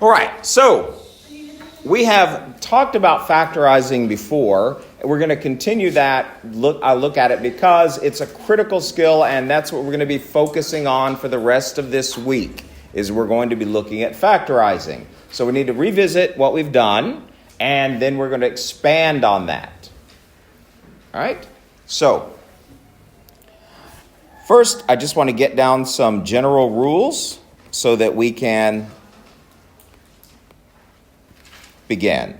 All right, so we have talked about factorizing before. We're going to continue that. I look at it because it's a critical skill, and that's what we're going to be focusing on for the rest of this week, is we're going to be looking at factorizing. So we need to revisit what we've done, and then we're going to expand on that. All right? So, first, I just want to get down some general rules so that we can begin.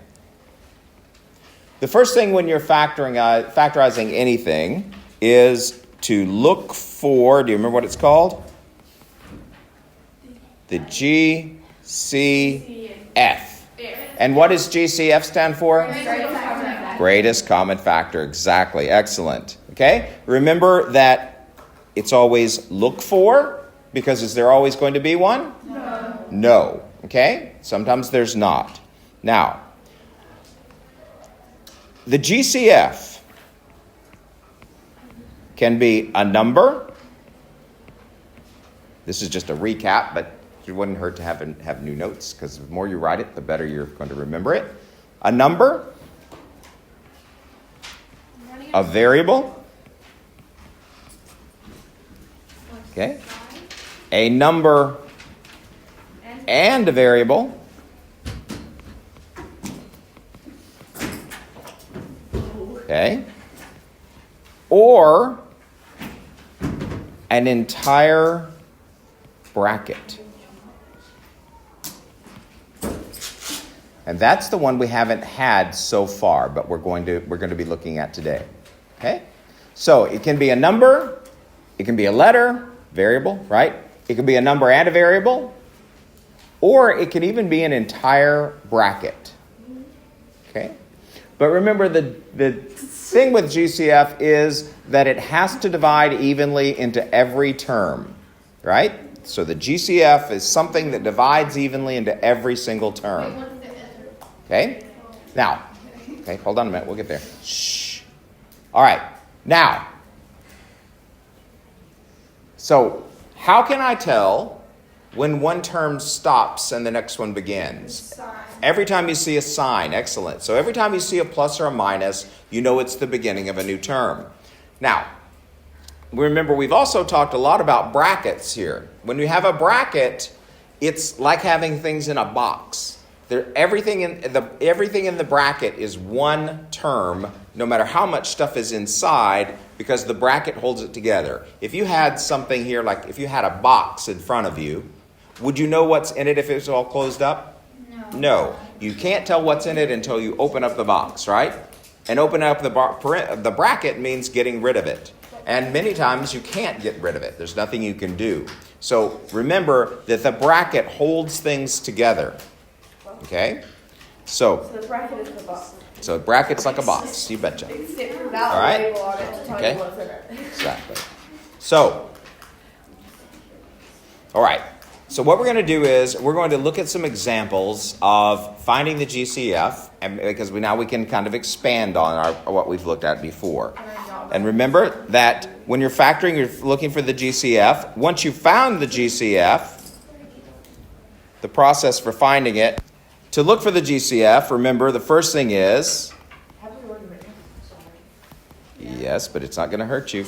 The first thing when you're factorizing anything is to look for, do you remember what it's called? The GCF. And what does GCF stand for? Greatest common factor. Exactly. Excellent. Okay? Remember that it's always look for, because is there always going to be one? No. Okay? Sometimes there's not. Now, the GCF can be a number. This is just a recap, but it wouldn't hurt to have new notes, because the more you write it, the better you're going to remember it. A number, a variable, okay, a number and a variable, okay, or an entire bracket. And that's the one we haven't had so far, but we're going to be looking at today. Okay? So it can be a number, it can be a letter, variable, right? It can be a number and a variable, or it can even be an entire bracket. Okay? But remember, the thing with GCF is that it has to divide evenly into every term, right? So the GCF is something that divides evenly into every single term. Okay? Now, okay, hold on a minute. We'll get there. Shh. All right. Now, so how can I tell when one term stops and the next one begins? Every time you see a sign. Excellent. So every time you see a plus or a minus, you know it's the beginning of a new term. Now, remember, we've also talked a lot about brackets here. When you have a bracket, it's like having things in a box. Everything in the bracket is one term, no matter how much stuff is inside, because the bracket holds it together. If you had something here, like if you had a box in front of you, would you know what's in it if it's all closed up? No. You can't tell what's in it until you open up the box, right? And open up the bracket means getting rid of it. And many times you can't get rid of it. There's nothing you can do. So remember that the bracket holds things together. Okay? So the bracket is the box. So the bracket's like a box. You betcha. All right? Okay? Exactly. So, all right. So what we're going to do is we're going to look at some examples of finding the GCF, and because now we can kind of expand on what we've looked at before. And remember that when you're factoring, you're looking for the GCF. Once you've found the GCF, the process for finding it, to look for the GCF, remember the first thing is, yes, but it's not going to hurt you,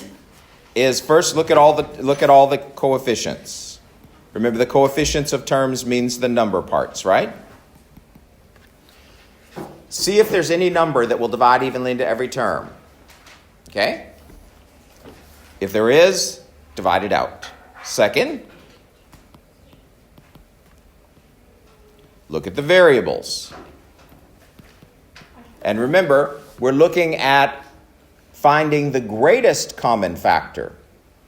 is first look at all the coefficients. Remember, the coefficients of terms means the number parts, right? See if there's any number that will divide evenly into every term. Okay? If there is, divide it out. Second, look at the variables. And remember, we're looking at finding the greatest common factor.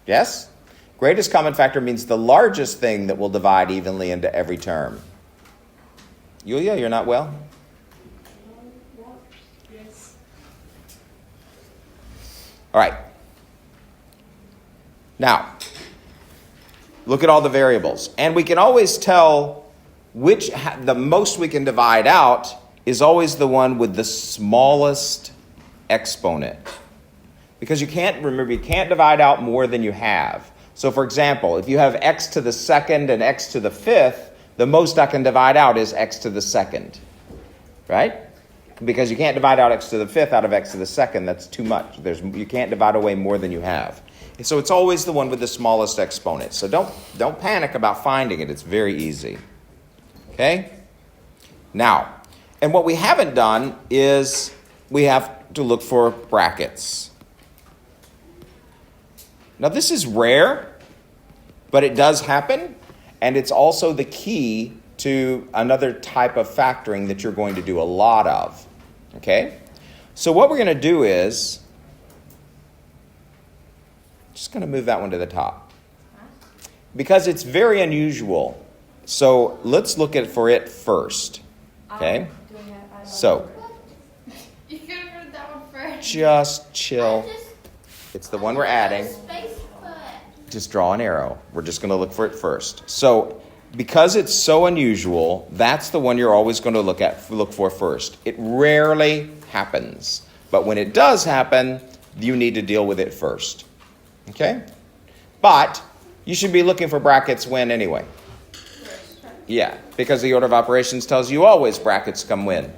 Yes? Greatest common factor means the largest thing that will divide evenly into every term. Yulia, you're not well? Yes. All right. Now, look at all the variables. And we can always tell the most we can divide out is always the one with the smallest exponent. Because you can't divide out more than you have. So for example, if you have x to the second and x to the fifth, the most I can divide out is x to the second, right? Because you can't divide out x to the fifth out of x to the second. That's too much. You can't divide away more than you have. And so it's always the one with the smallest exponent. So don't panic about finding it. It's very easy. Okay? Now, and what we haven't done is we have to look for brackets. Now, this is rare, but it does happen, and it's also the key to another type of factoring that you're going to do a lot of. Okay? So what we're going to do is, just going to move that one to the top, because it's very unusual. So let's look at for it first. Okay? So, You could have put that one first. just chill. It's the one we're adding. Just draw an arrow. We're just going to look for it first. So, because it's so unusual, that's the one you're always going to look for first. It rarely happens. But when it does happen, you need to deal with it first. Okay? But you should be looking for brackets when anyway. Yeah, because the order of operations tells you always brackets come when?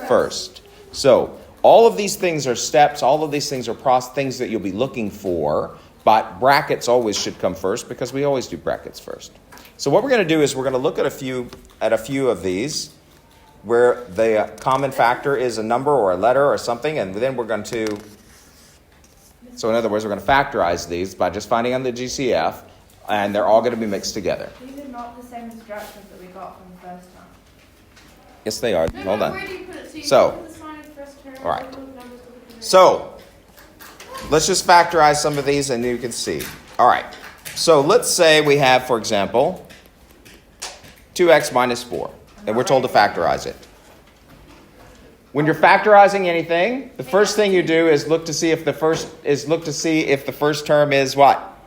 First. So, all of these things are steps. All of these things are things that you'll be looking for. But brackets always should come first because we always do brackets first. So what we're going to do is we're going to look at a few of these where the common factor is a number or a letter or something, and then we're going to, so in other words, we're going to factorize these by just finding on the GCF, and they're all going to be mixed together. These are not the same instructions that we got from the first time. Yes, they are. No, Hold on. Where do you put it? So, you put the sign in first term, all right. all the numbers look at the So, let's just factorize some of these and you can see. All right. So let's say we have, for example, 2x minus 4. And we're told to factorize it. When you're factorizing anything, the first thing you do is look to see if the first term is what?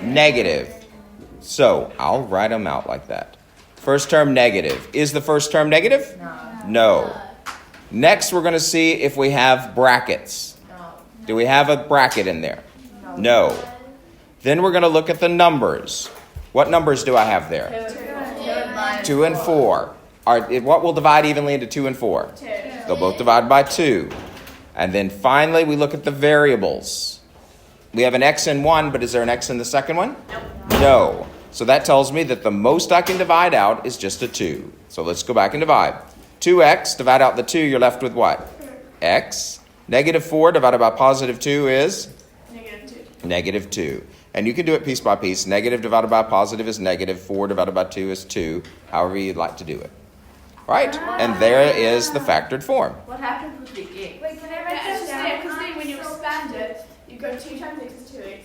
Negative. So I'll write them out like that. First term negative. Is the first term negative? No. Next, we're going to see if we have brackets. Do we have a bracket in there? No. Then we're going to look at the numbers. What numbers do I have there? 2 and 4. What will divide evenly into 2 and 4? 2. They'll both divide by 2. And then finally, we look at the variables. We have an x in one, but is there an x in the second one? No. So that tells me that the most I can divide out is just a 2. So let's go back and divide. 2x, divide out the 2, you're left with what? X. Negative 4 divided by positive 2 is? Negative 2. And you can do it piece by piece. Negative divided by positive is negative. 4 divided by 2 is 2. However you'd like to do it. Right? And there is the factored form. What happens with the x? Wait, can I write this down? Because then when you expand it, you go 2 times x is 2x.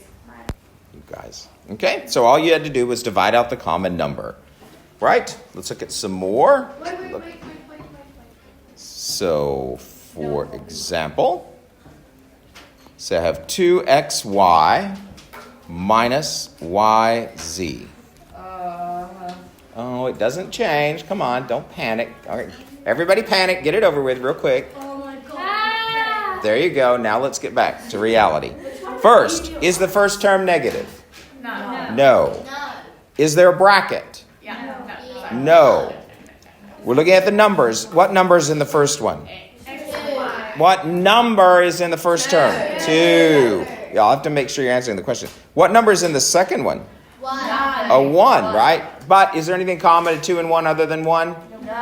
You guys. Okay? So all you had to do was divide out the common number. Right? Let's look at some more. Wait. So, for example, so I have 2xy minus yz. Oh, it doesn't change. Come on, don't panic. All right. Everybody panic. Get it over with real quick. Oh my god. There you go. Now let's get back to reality. First, is the first term negative? No. Is there a bracket? No. We're looking at the numbers. What number is in the first one? What number is in the first term? 2. Y'all have to make sure you're answering the question. What number is in the second one? 1. A 1, right? But is there anything common to 2 and 1 other than 1?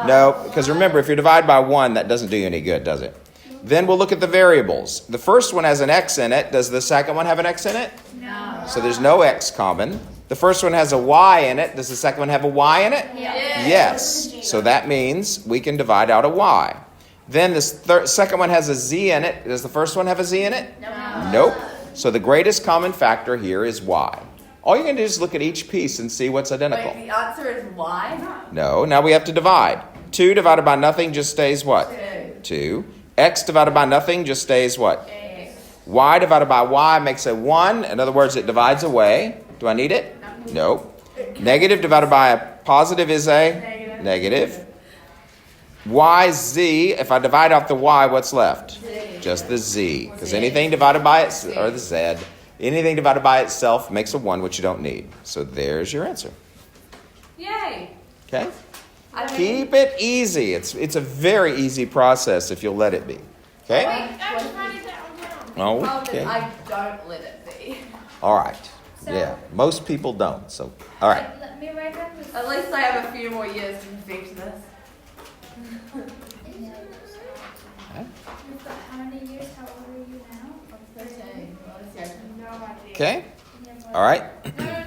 No. Because remember, if you divide by 1, that doesn't do you any good, does it? Then we'll look at the variables. The first one has an x in it. Does the second one have an x in it? No. So there's no x common. The first one has a y in it. Does the second one have a y in it? Yes. So that means we can divide out a y. Then the second one has a z in it. Does the first one have a z in it? Nope. So the greatest common factor here is y. All you're going to do is look at each piece and see what's identical. Wait, the answer is y? No. Now we have to divide. 2 divided by nothing just stays what? 2. X divided by nothing just stays what? Y divided by y makes a 1. In other words, it divides away. Do I need it? Nope. Negative divided by a positive is a negative. YZ, if I divide out the y, what's left? Just the z. Because anything divided by it, or the z, anything divided by itself makes a 1, which you don't need. So there's your answer. Yay! Okay? I mean, Keep it easy. It's a very easy process if you'll let it be. Okay? I'm just writing that one down. Oh, well, okay. then I don't let it be. All right. Yeah. Most people don't. So, all right. Let me write down this. At least I have a few more years to perfect this. You've got how many years? How old are you now? I'm 13. Well, let's go. No idea. Okay. All right. No.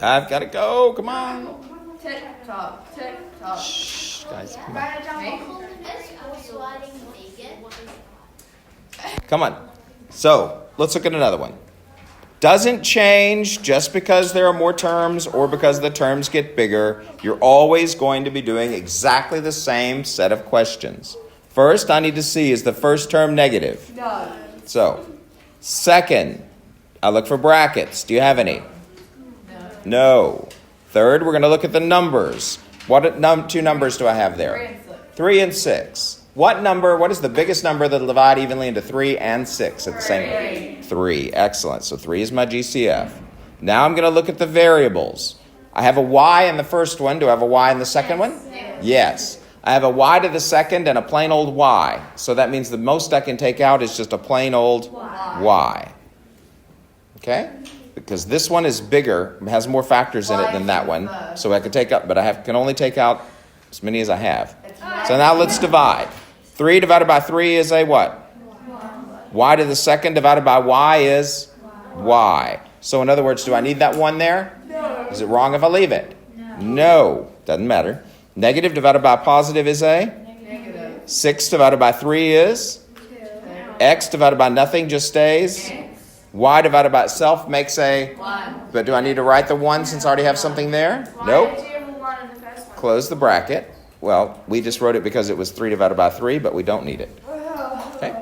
I've got to go. Come on. Tick tock, tick tock. Shh, guys. Come on. Write it down. Me? Come on. So, let's look at another one. Doesn't change just because there are more terms or because the terms get bigger. You're always going to be doing exactly the same set of questions. First, I need to see, is the first term negative? No. So, second, I look for brackets. Do you have any? No. Third, we're going to look at the numbers. What two numbers do I have 3 there? and 6. 3 and 6. What is the biggest number that'll divide evenly into 3 and 6 at the same time? 3. Excellent. So 3 is my GCF. Now I'm going to look at the variables. I have a y in the first one. Do I have a y in the second one? Yes. I have a y to the second and a plain old y. So that means the most I can take out is just a plain old y. Okay? Because this one is bigger, has more factors in it than that one. So I can take up, but can only take out as many as I have. So now let's divide. 3 divided by 3 is a what? Y to the second divided by y is y. So in other words, do I need that 1 there? No. Is it wrong if I leave it? No. Doesn't matter. Negative divided by positive is a? Negative. 6 divided by 3 is? X divided by nothing just stays? Y divided by itself makes a? 1. But do I need to write the 1 since I already have something there? Nope. Why did you have a 1 in the first one? Close the bracket. Well, we just wrote it because it was 3 divided by 3, but we don't need it. Okay?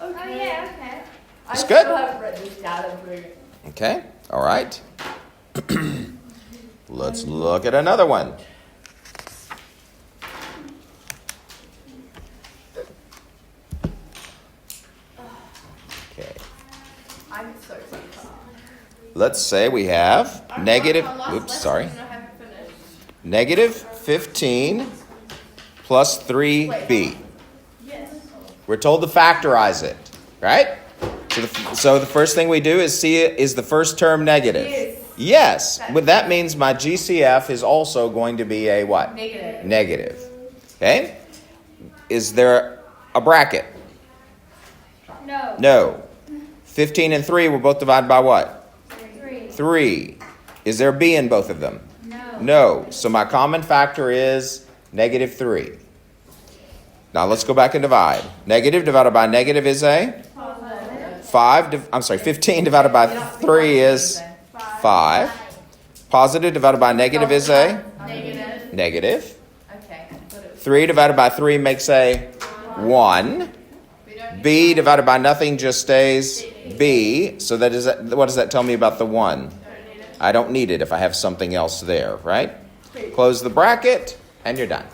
Oh yeah, okay. It's I good. still haven't written this down and proved it. Okay? All right. Let's look at another one. Okay. I'm so excited. Let's say we have negative, negative 15 plus 3b. Yes. We're told to factorize it, right? So the first thing we do is see it, is the first term negative? Yes. But that means my GCF is also going to be a what? Negative. Negative. Okay? Is there a bracket? No. No. 15 and 3 were both divided by what? 3. 3. Is there a b in both of them? No. No. So my common factor is negative 3. Now let's go back and divide. Negative divided by negative is a? 15 divided by 3 is 5. Positive divided by negative is a? Negative. Negative. Okay. 3 divided by 3 makes a 1. B divided by nothing just stays B. So what does that tell me about the 1? I don't need it if I have something else there, right? Close the bracket, and you're done.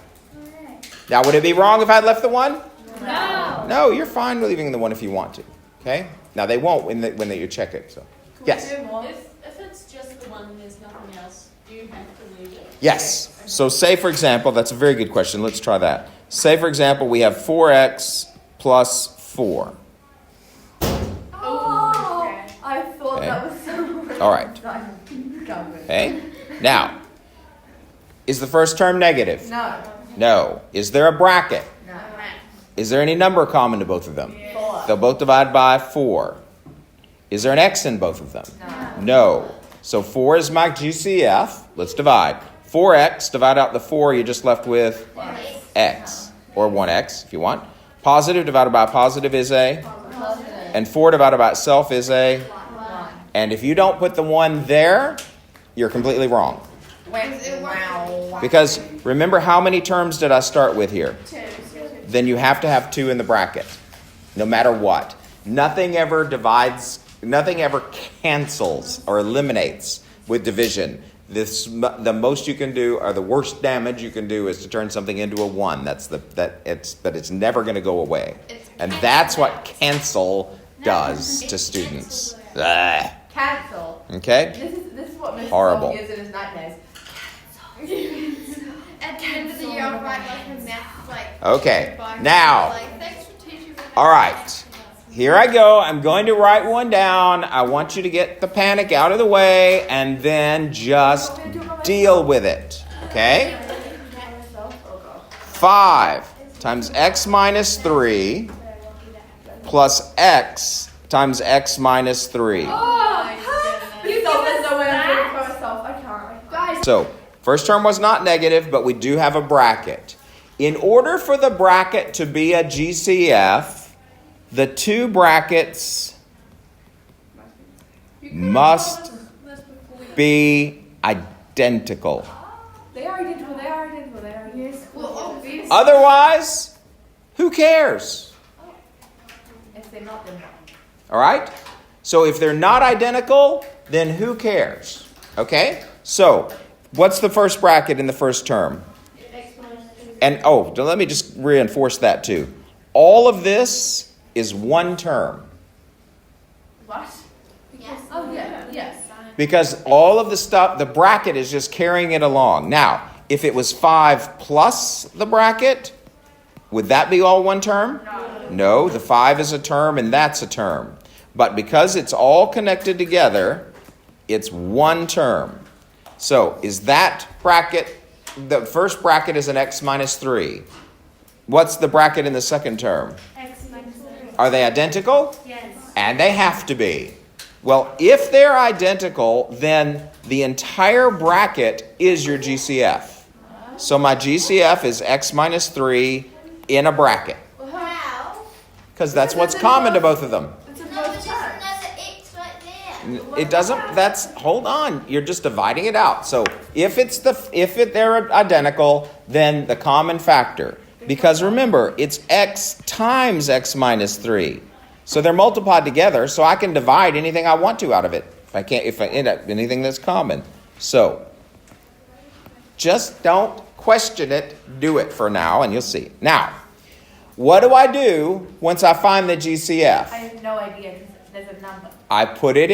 Now, would it be wrong if I had left the 1? No. No, you're fine with leaving the 1 if you want to. Okay? Now, they won't when you check it. So, yes. If it's just the 1 and there's nothing else, do you have to leave it? Yes. So say, for example, that's a very good question. Let's try that. Say, for example, we have 4x plus 4. Oh, I thought Okay. that was so. All right. Okay? Now, is the first term negative? No. No. Is there a bracket? No. Is there any number common to both of them? 4. They'll both divide by 4. Is there an x in both of them? No. So 4 is my GCF. Let's divide. 4x, divide out the 4, you're just left with x. Or 1x if you want. Positive divided by positive is a? And 4 divided by itself is a? 1. And if you don't put the 1 there, you're completely wrong. Wow. Because remember, how many terms did I start with here? 2. Then you have to have 2 in the bracket, no matter what. Nothing ever divides, nothing ever cancels or eliminates with division. The most you can do, or the worst damage you can do, is to turn something into a 1. But it's never going to go away. And that's what cancel does to students. Ugh. Cancel. Okay? This is what Mrs. Horrible. Love uses in his nightmares. I'll write like a math like. Okay, by- now. Like, thanks for teaching me that. All right. Here I go. I'm going to write one down. I want you to get the panic out of the way and then just deal with it. Okay? 5 times x minus 3 plus x times x minus 3. You thought there's no way I'm doing it for myself. I can't. Guys. So, first term was not negative, but we do have a bracket. In order for the bracket to be a GCF, the two brackets must be identical. They are identical. They are identical. They are identical. Well, obviously. Otherwise, who cares? If they're not, then what? All right? So if they're not identical, then who cares? Okay? So, what's the first bracket in the first term? And, let me just reinforce that too. All of this is one term. What? Yes. Oh, yeah. Yes. Because all of the stuff, the bracket is just carrying it along. Now, if it was 5 plus the bracket, would that be all one term? No, the 5 is a term and that's a term. But because it's all connected together, it's one term. So, is that bracket, the first bracket is an x minus 3. What's the bracket in the second term? X minus 3. Are they identical? Yes. And they have to be. Well, if they're identical, then the entire bracket is your GCF. So my GCF is x minus 3 in a bracket. How? Because that's what's common to both of them. It's a No, but both there's terms. another X right there. It doesn't, hold on, you're just dividing it out. So if they're identical, then the common factor. Because remember, it's x times x minus 3. So they're multiplied together, so I can divide anything I want to out of it. If I end up anything that's common. So just don't question it, do it for now, and you'll see. Now, what do I do once I find the I GCF? have no idea because there's a number. I put it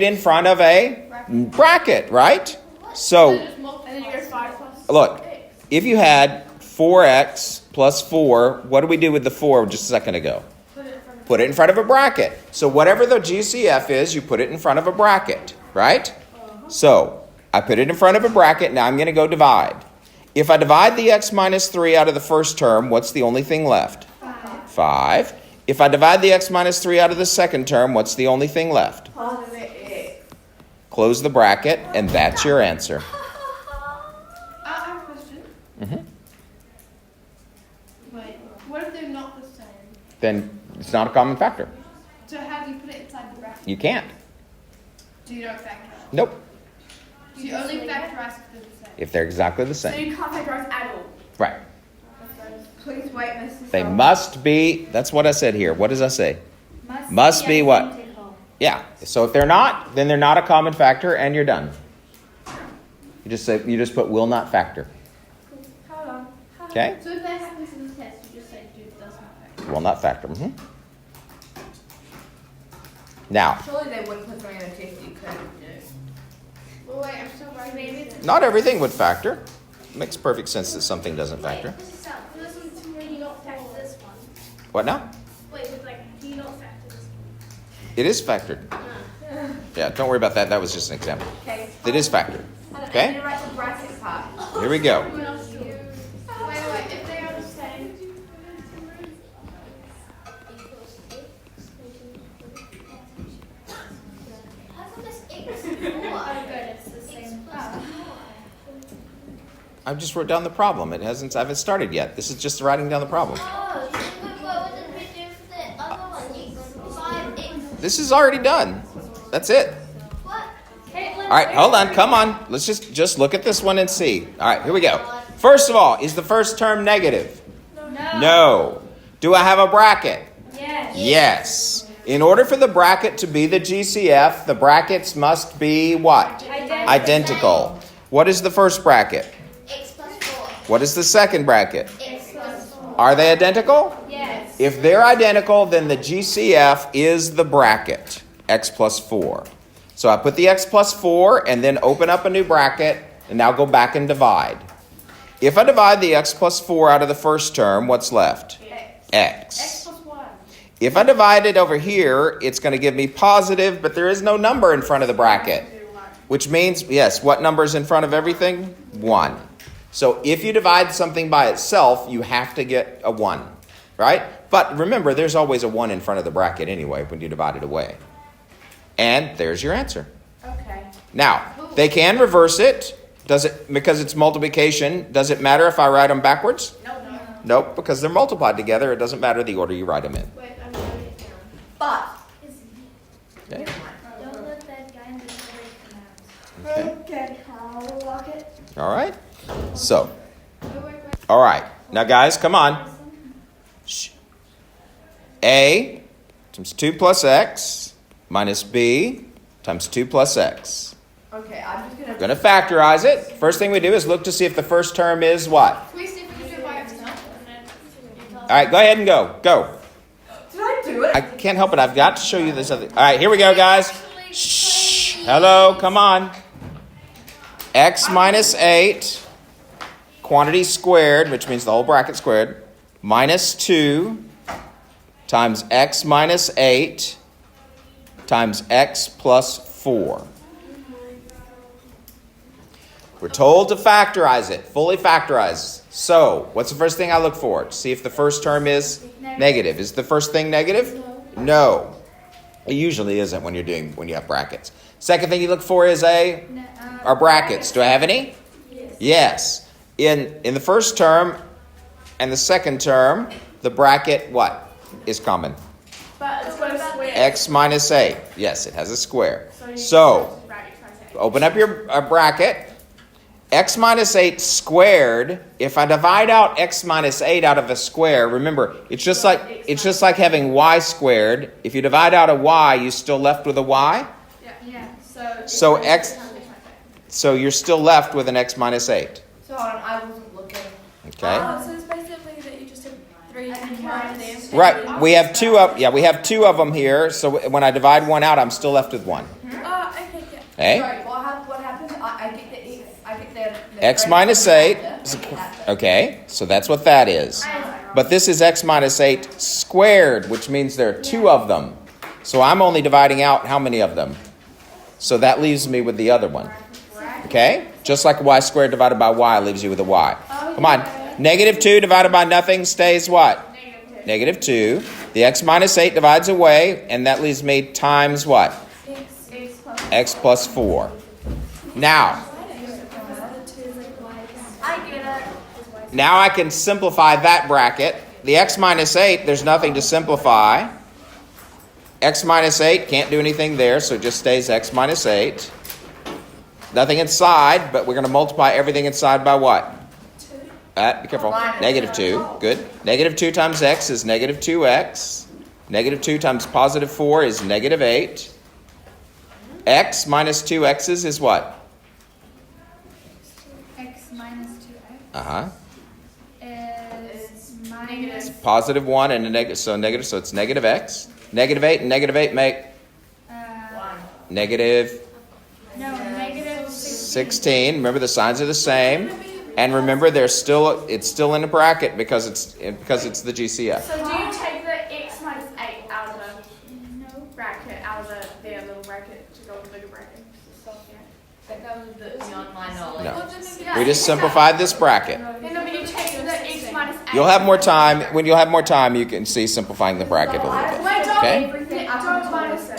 in front of a bracket, right? So And then you go 5 plus. look, if you had 4x plus 4, what did we do with the 4 just a second ago? Put it in front of a bracket. So whatever the GCF is, you put it in front of a bracket, right? So I put it in front of a bracket. Now I'm going to go divide. If I divide the x minus 3 out of the first term, what's the only thing left? 5. If I divide the x minus 3 out of the second term, what's the only thing left? Close the bracket, and that's your answer. I have a question. Mhm. Wait, what if they're not the same? Then it's not a common factor. So how do you put it inside the bracket? You can't. Do you don't factorize? Nope. So you only factorize if they're the same. If they're exactly the So same. you can't factorize at all. Right. Please wait, Mrs. They must be, that's what I said here. What does I say? Must be what? identical. Yeah. So if they're not, then they're not a common factor and you're done. You just put will not factor. Hold on. Okay? So if that happens in the test, you just say dude does not factor. Will not factor. Now, Surely they wouldn't put something in a test you couldn't do. Well, wait, I'm still writing. Maybe it's not everything would factor. Makes perfect sense that something doesn't factor. This one's where you don't factor this one. What now? Wait, it's like, do you not factor this one? It is factored. Yeah, don't worry about that. That was just an example. Okay. It is factored. Okay. You write the bracket part. Here we go. Wait, if they are the same. How come this X oh good, it's the same. I just wrote down the problem. I haven't started yet. This is just writing down the problem. Oh, then what would it do for the other one? 5x. This is already done. That's it. What? All right, hold on. Come on. Let's just look at this one and see. All right, here we go. First of all, is the first term negative? No. Do I have a bracket? Yes. Yes. In order for the bracket to be the GCF, the brackets must be what? Identical. What is the first bracket? X plus 4. What is the second bracket? X plus 4. Are they identical? Yes. If they're identical, then the GCF is the bracket, x plus 4. So I put the x plus 4 and then open up a new bracket and now go back and divide. If I divide the x plus 4 out of the first term, what's left? X. plus 1. If I divide it over here, it's going to give me positive, but there is no number in front of the bracket. Which means, yes, what number is in front of everything? 1. So if you divide something by itself, you have to get a 1, right? But remember, there's always a 1 in front of the bracket anyway when you divide it away. And there's your answer. Okay. Now, they can reverse it. Does it, because it's multiplication, does it matter if I write them backwards? No. Nope, because they're multiplied together. It doesn't matter the order you write them in. Wait, I'm writing it down. But. Okay. Don't let that guy in the corner come out. Okay. I'll lock it. All right. So, all right. Now, guys, come on. Shh. A times 2 plus x minus b times 2 plus x. Okay, I'm just We're going to factorize it. First thing we do is look to see if the first term is what? Can we see if we can do it by ourselves? All right, go ahead and go. Go. Did I do it? I can't help it. I've got to show you this other. All right, here we go, guys. Shh. Hello, come on. X minus 8, quantity squared, which means the whole bracket squared, minus 2 times x minus 8 times x plus 4. We're told to factorize it, fully factorize. So, what's the first thing I look for? To see if the first term is negative. Is the first thing negative? No. It usually isn't when you have brackets. Second thing you look for is are brackets. Do I have any? Yes. In the first term and the second term, the bracket what is common? But it's got a square. X minus 8. Yes, it has a square. So, open up your bracket. X minus 8 squared, if I divide out x minus 8 out of a square, remember, it's just like having y squared. If you divide out a y, you're still left with a y. Yeah. So you're still left with an x minus 8. So hold on, I wasn't looking. Okay? So it's basically that you just have 3 and them. Right. We have two of them here. So when I divide one out, I'm still left with one. Oh, okay, yeah. Okay? Sorry, what happened? I get the x. I get the X minus 8. Okay, so that's what that is. But this is x minus 8 squared, which means there are 2 of them. So I'm only dividing out how many of them? So that leaves me with the other one. Okay? Just like y squared divided by y leaves you with a y. Come on. Negative 2 divided by nothing stays what? Negative 2. The x minus 8 divides away, and that leaves me times what? X plus 4. Now, now I can simplify that bracket. The x minus 8, there's nothing to simplify. X minus 8, can't do anything there, so it just stays x minus 8. Nothing inside, but we're going to multiply everything inside by what? 2. Be careful. Negative 2. Good. Negative 2 times x is negative 2x. Negative 2 times positive 4 is negative 8. X minus 2 x's is what? X minus 2x Uh-huh. is minus Positive 1 and a negative, so it's negative x. Negative 8 and negative 8 make negative negative 16. Remember, the signs are the same. And remember, it's still in a bracket because it's the GCF. So do you take the x minus 8 out of the bracket, out of the little bracket to go with the bigger bracket? That goes a bit beyond my knowledge. No. We just simplified this bracket. No, but you take the x minus 8. You'll have more time. When you'll have more time, you can see simplifying the bracket a little bit. Wait, don't Okay? everything. Don't minus it.